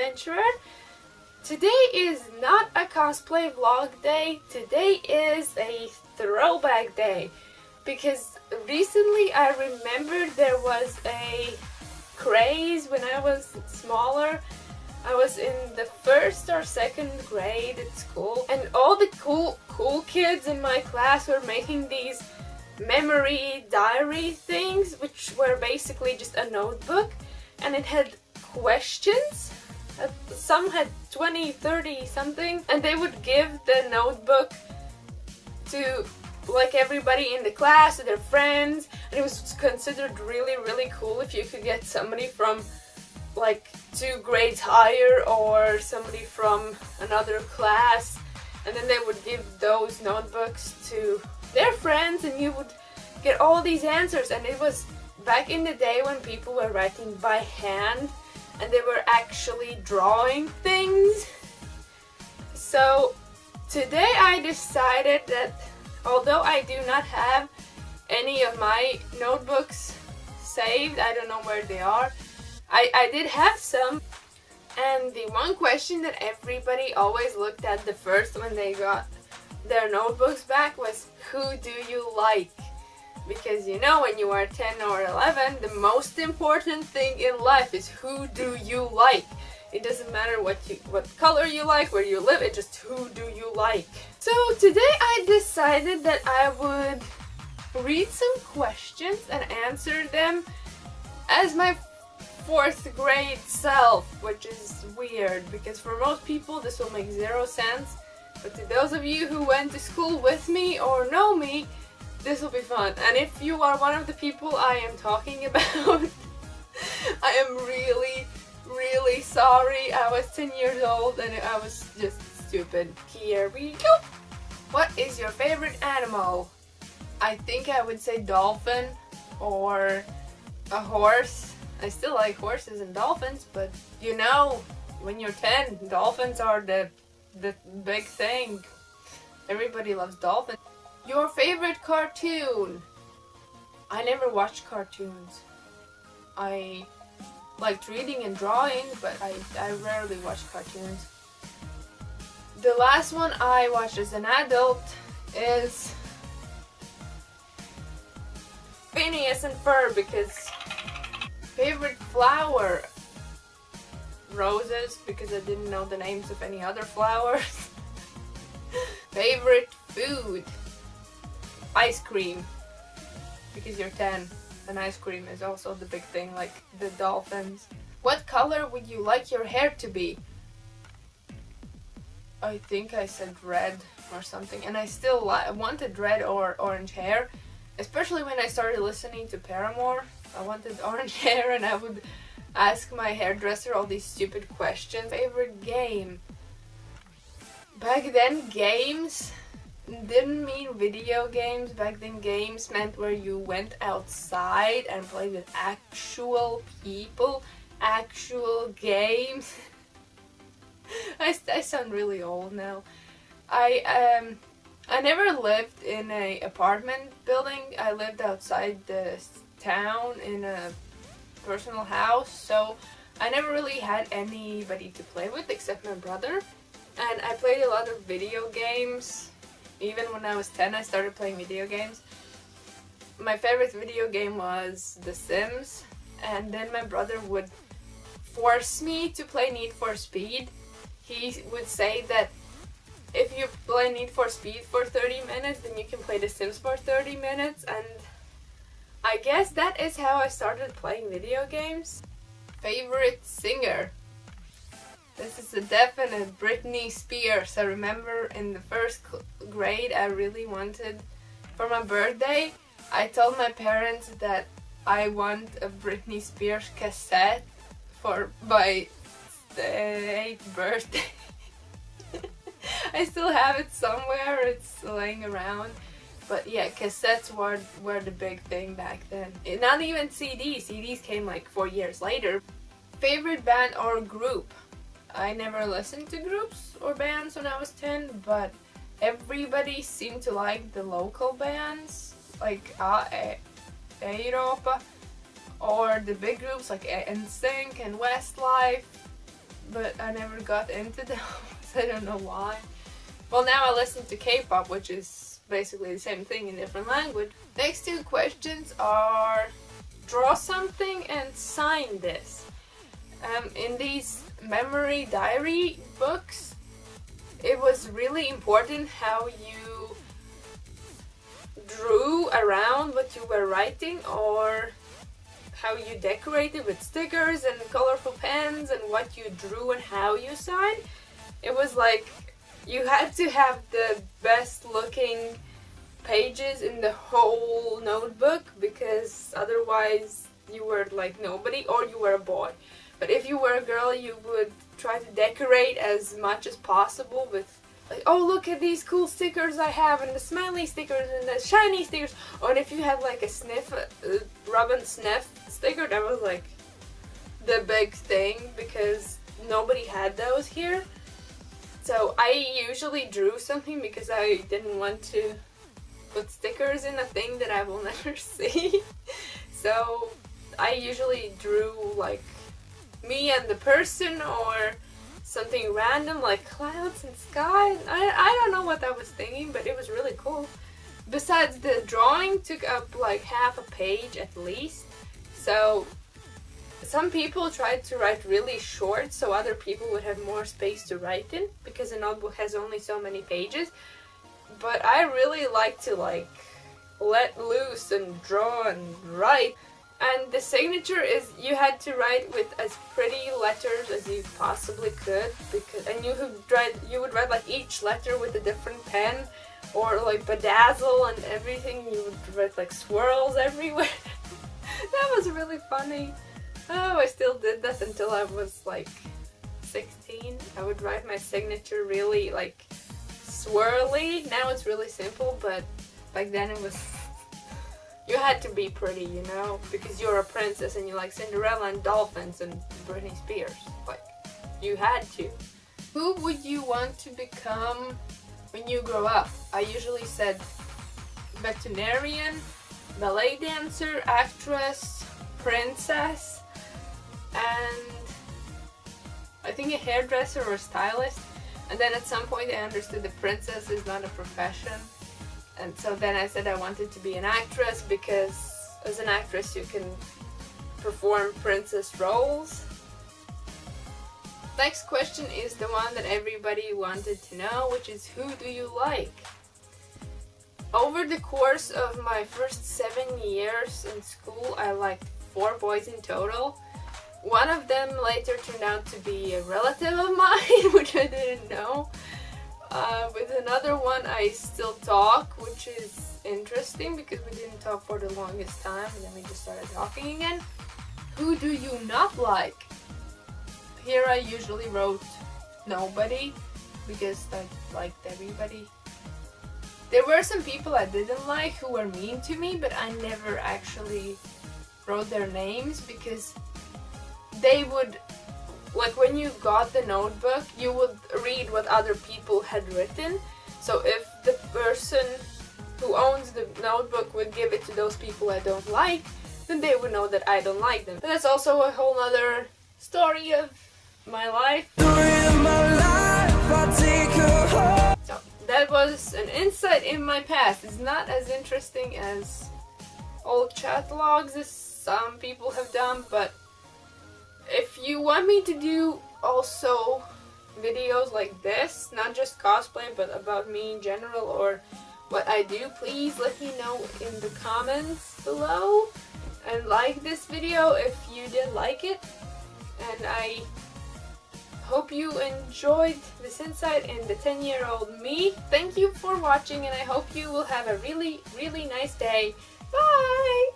adventurer. Today is not a cosplay vlog day, today is a throwback day. Because recently I remembered there was a craze when I was smaller. I was in the first or second grade at school, and all the cool kids in my class were making these memory diary things, which were basically just a notebook, and it had questions. Some had 20, 30 something, and they would give the notebook to like everybody in the class, to their friends, and it was considered really cool if you could get somebody from like 2 grades higher or somebody from another class, and then they would give those notebooks to their friends and you would get all these answers. And it was back in the day when people were writing by hand and they were actually drawing things. So today I decided that although I do not have any of my notebooks saved, I don't know where they are, I did have some, and the one question that everybody always looked at the first when they got their notebooks back was, who do you like? Because you know, when you are 10 or 11, the most important thing in life is who do you like. It doesn't matter what color you like, where you live, it's just who do you like. So today I decided that I would read some questions and answer them as my 4th grade self, which is weird because for most people this will make 0 sense, but to those of you who went to school with me or know me, this will be fun. And if you are one of the people I am talking about, I am really sorry. I was 10 years old and I was just stupid. Here we go. What is your favorite animal? I think I would say dolphin or a horse. I still like horses and dolphins, but you know, when you're 10, dolphins are the big thing. Everybody loves dolphins. Your favorite cartoon? I never watched cartoons. I liked reading and drawing, but I rarely watch cartoons. The last one I watched as an adult is Phineas and Ferb, because favorite flower? Roses, because I didn't know the names of any other flowers. Favorite food? Ice cream, because you're 10 and ice cream is also the big thing, like the dolphins. What color would you like your hair to be? I think I said red or something, and I still wanted red or orange hair, especially when I started listening to Paramore. I wanted orange hair and I would ask my hairdresser all these stupid questions. Favorite game? Back then games didn't mean video games. Back then games meant where you went outside and played with actual people, actual games. I sound really old now. I never lived in an apartment building. I lived outside the town in a personal house, so I never really had anybody to play with except my brother. And I played a lot of video games. Even when I was 10, I started playing video games. My favorite video game was The Sims, and then my brother would force me to play Need for Speed. He would say that if you play Need for Speed for 30 minutes, then you can play The Sims for 30 minutes, and I guess that is how I started playing video games. Favorite singer? This is a definite Britney Spears. I remember in the 1st grade I really wanted, for my birthday, I told my parents that I want a Britney Spears cassette for my 8th birthday. I still have it somewhere, it's laying around. But yeah, cassettes were the big thing back then. Not even CDs. CDs came like 4 years later. Favorite band or group? I never listened to groups or bands when I was 10, but everybody seemed to like the local bands, like Europa, or the big groups like NSYNC and Westlife. but I never got into them. I don't know why. Well, now I listen to K-pop, which is basically the same thing in different language. Next two questions are draw something and sign this. In these memory diary books, it was really important how you drew around what you were writing, or how you decorated with stickers and colorful pens, and what you drew and how you signed. It was like you had to have the best looking pages in the whole notebook, because otherwise you were like nobody, or you were a boy. But if you were a girl, you would try to decorate as much as possible with like, oh, look at these cool stickers I have, and the smiley stickers and the shiny stickers. Or if you had like a sniff, Robin Sniff sticker, that was like the big thing, because nobody had those here. So I usually drew something because I didn't want to put stickers in a thing that I will never see. So I usually drew like me and the person, or something random like clouds and sky. I don't know what I was thinking, but it was really cool. Besides, the drawing took up like half a page at least. So some people tried to write really short so other people would have more space to write in, because a notebook has only so many pages. But I really like to like let loose and draw and write. And the signature is, you had to write with as pretty letters as you possibly could, and you would write like each letter with a different pen, or like bedazzle and everything. You would write like swirls everywhere. That was really funny. Oh, I still did that until I was like 16. I would write my signature really like swirly. Now it's really simple, but back then it was, you had to be pretty, you know, because you're a princess and you like Cinderella and dolphins and Britney Spears. Like, you had to. Who would you want to become when you grow up? I usually said veterinarian, ballet dancer, actress, princess, and I think a hairdresser or stylist. And then at some point I understood that princess is not a profession. And so then I said I wanted to be an actress, because as an actress you can perform princess roles. Next question is the one that everybody wanted to know, which is, who do you like? Over the course of my first 7 years in school, I liked 4 boys in total. One of them later turned out to be a relative of mine, which I didn't know. With another one I still talk, which is interesting because we didn't talk for the longest time and then we just started talking again. Who do you not like? Here I usually wrote nobody, because I liked everybody. There were some people I didn't like who were mean to me, but I never actually wrote their names, because they would, like when you got the notebook, you would read what other people had written. So if the person who owns the notebook would give it to those people I don't like, then they would know that I don't like them. But that's also a whole other story of my life. So that was an insight in my past. It's not as interesting as old chat logs as some people have done, but if you want me to do also videos like this, not just cosplay but about me in general or what I do, please let me know in the comments below, and like this video if you did like it. And I hope you enjoyed this insight in the 10-year-old me. Thank you for watching, and I hope you will have a really, really nice day. Bye!